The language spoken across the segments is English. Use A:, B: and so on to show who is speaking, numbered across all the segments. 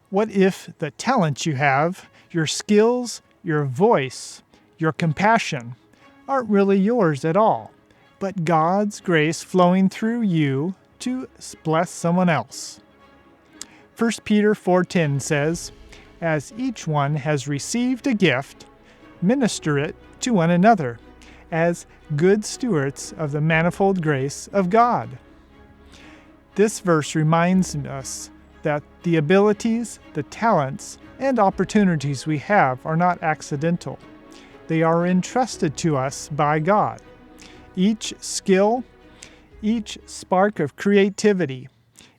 A: What if the talents you have, your skills, your voice, your compassion, aren't really yours at all, but God's grace flowing through you to bless someone else? 1 Peter 4:10 says, "As each one has received a gift, minister it to one another, as good stewards of the manifold grace of God." This verse reminds us that the abilities, the talents, and opportunities we have are not accidental. They are entrusted to us by God. Each skill, each spark of creativity,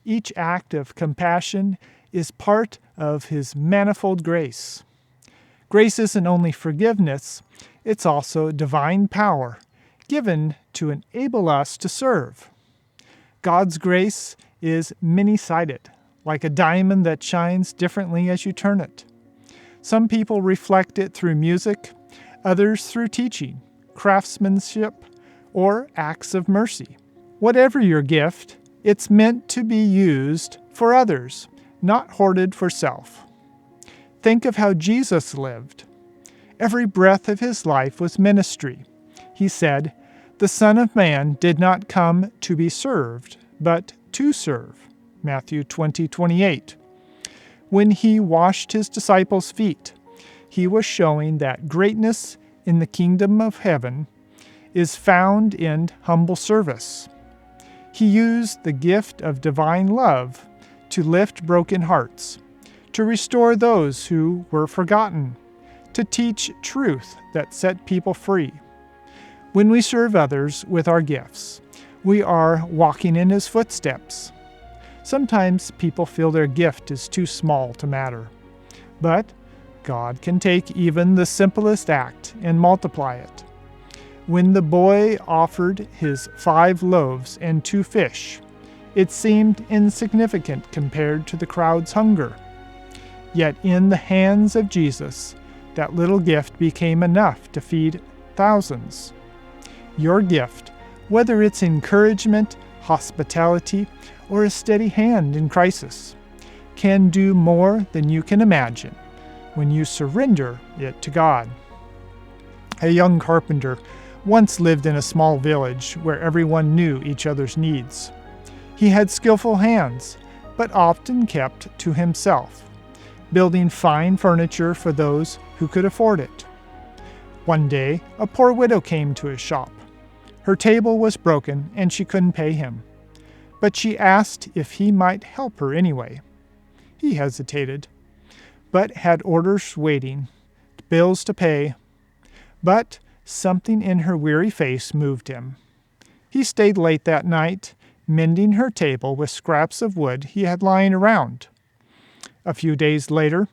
A: each act of compassion is part of His manifold grace. Grace isn't only forgiveness, it's also divine power, given to enable us to serve. God's grace is many-sided, like a diamond that shines differently as you turn it. Some people reflect it through music, others through teaching, craftsmanship, or acts of mercy. Whatever your gift, it's meant to be used for others, not hoarded for self. Think of how Jesus lived. Every breath of His life was ministry. He said, "The Son of Man did not come to be served, but to serve." Matthew 20:28. When He washed His disciples' feet, He was showing that greatness in the kingdom of heaven is found in humble service. He used the gift of divine love to lift broken hearts, to restore those who were forgotten, to teach truth that set people free. When we serve others with our gifts, we are walking in His footsteps. Sometimes people feel their gift is too small to matter, but God can take even the simplest act and multiply it. When the boy offered his 5 loaves and 2 fish, it seemed insignificant compared to the crowd's hunger. Yet in the hands of Jesus, that little gift became enough to feed thousands. Your gift, whether it's encouragement, hospitality, or a steady hand in crisis, can do more than you can imagine when you surrender it to God. A young carpenter once lived in a small village where everyone knew each other's needs. He had skillful hands, but often kept to himself, building fine furniture for those who could afford it. One day, a poor widow came to his shop. Her table was broken and she couldn't pay him, but she asked if he might help her anyway. He hesitated, but had orders waiting, bills to pay. But something in her weary face moved him. He stayed late that night, mending her table with scraps of wood he had lying around. A few days later,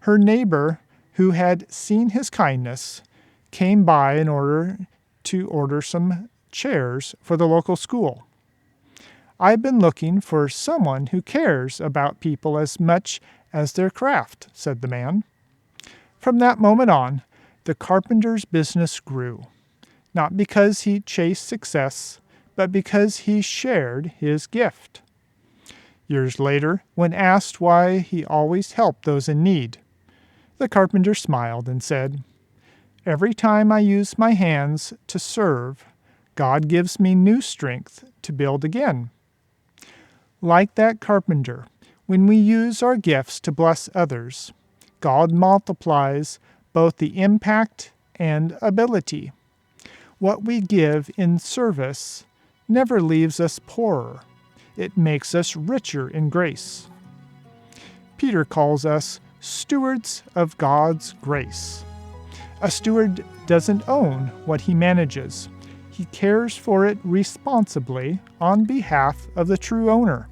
A: her neighbor, who had seen his kindness, came by in order to order some chairs for the local school. "I've been looking for someone who cares about people as much as their craft," said the man. From that moment on, the carpenter's business grew, not because he chased success, but because he shared his gift. Years later, when asked why he always helped those in need, the carpenter smiled and said, "Every time I use my hands to serve, God gives me new strength to build again." Like that carpenter, when we use our gifts to bless others, God multiplies both the impact and ability. What we give in service never leaves us poorer. It makes us richer in grace. Peter calls us stewards of God's grace. A steward doesn't own what he manages. He cares for it responsibly on behalf of the true owner.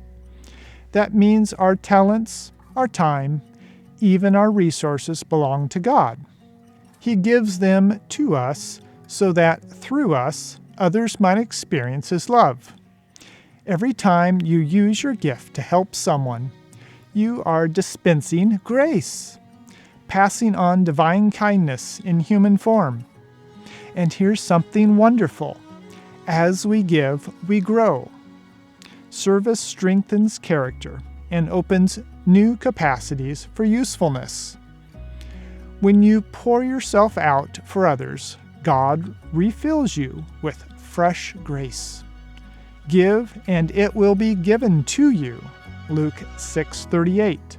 A: That means our talents, our time, even our resources belong to God. He gives them to us so that through us, others might experience His love. Every time you use your gift to help someone, you are dispensing grace, passing on divine kindness in human form. And here's something wonderful. As we give, we grow. Service strengthens character and opens new capacities for usefulness. When you pour yourself out for others, God refills you with fresh grace. Give, and it will be given to you. Luke 6:38.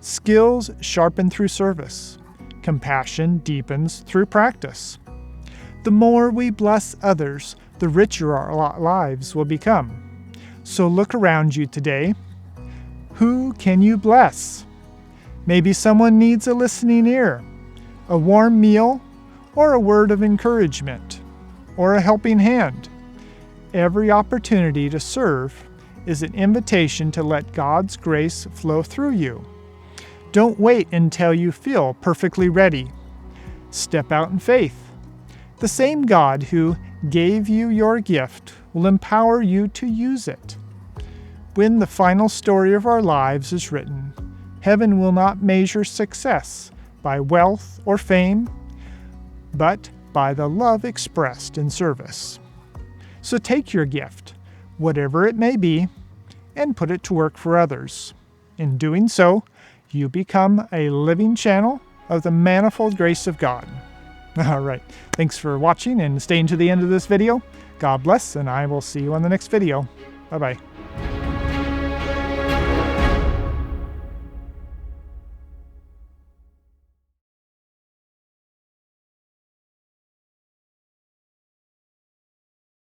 A: Skills sharpen through service. Compassion deepens through practice. The more we bless others, the richer our lives will become. So look around you today. Who can you bless? Maybe someone needs a listening ear, a warm meal, or a word of encouragement, or a helping hand. Every opportunity to serve is an invitation to let God's grace flow through you. Don't wait until you feel perfectly ready. Step out in faith. The same God who gave you your gift will empower you to use it. When the final story of our lives is written, heaven will not measure success by wealth or fame, but by the love expressed in service. So take your gift, whatever it may be, and put it to work for others. In doing so, you become a living channel of the manifold grace of God. All right, thanks for watching and staying to the end of this video. God bless, and I will see you on the next video. Bye-bye.